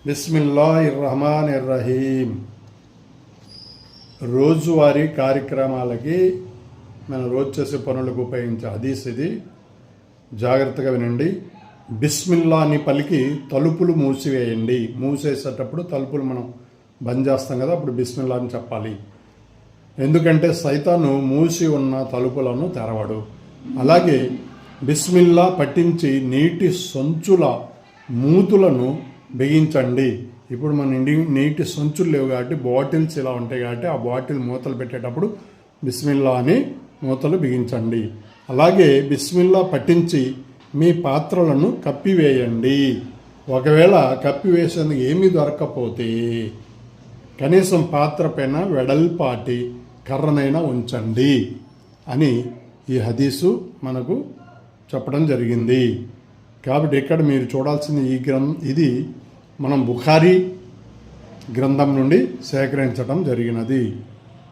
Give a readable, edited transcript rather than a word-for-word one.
బిస్మిల్లాహిర్రహమానిర్రహీం. రోజువారీ కార్యక్రమాలకి మనం రోజు చేసే పనులకు ఉపయోగించే హదీస్ ఇది. జాగ్రత్తగా వినండి. బిస్మిల్లా అని పలికి తలుపులు మూసివేయండి. మూసేసేటప్పుడు తలుపులు మనం బంద్ చేస్తాం కదా, అప్పుడు బిస్మిల్లా అని చెప్పాలి. ఎందుకంటే సైతాను మూసి ఉన్న తలుపులను తెరవడు. అలాగే బిస్మిల్లా పట్టించి నీటి సంచుల మూతులను బిగించండి. ఇప్పుడు మన నీటి సంచులు లేవు కాబట్టి బాటిల్స్ ఇలా ఉంటాయి కాబట్టి ఆ బాటిల్ మూతలు పెట్టేటప్పుడు బిస్మిల్లా అని మూతలు బిగించండి. అలాగే బిస్మిల్లా పట్టించి మీ పాత్రలను కప్పివేయండి. ఒకవేళ కప్పివేసేందుకు ఏమీ దొరకకపోతే కనీసం పాత్ర పైన వెడల్పాటి కర్రనైనా ఉంచండి అని ఈ హదీసు మనకు చెప్పడం జరిగింది. కాబట్టి ఇక్కడ మీరు చూడాల్సిన ఇది మనం బుఖారీ గ్రంథం నుండి సేకరించడం జరిగినది.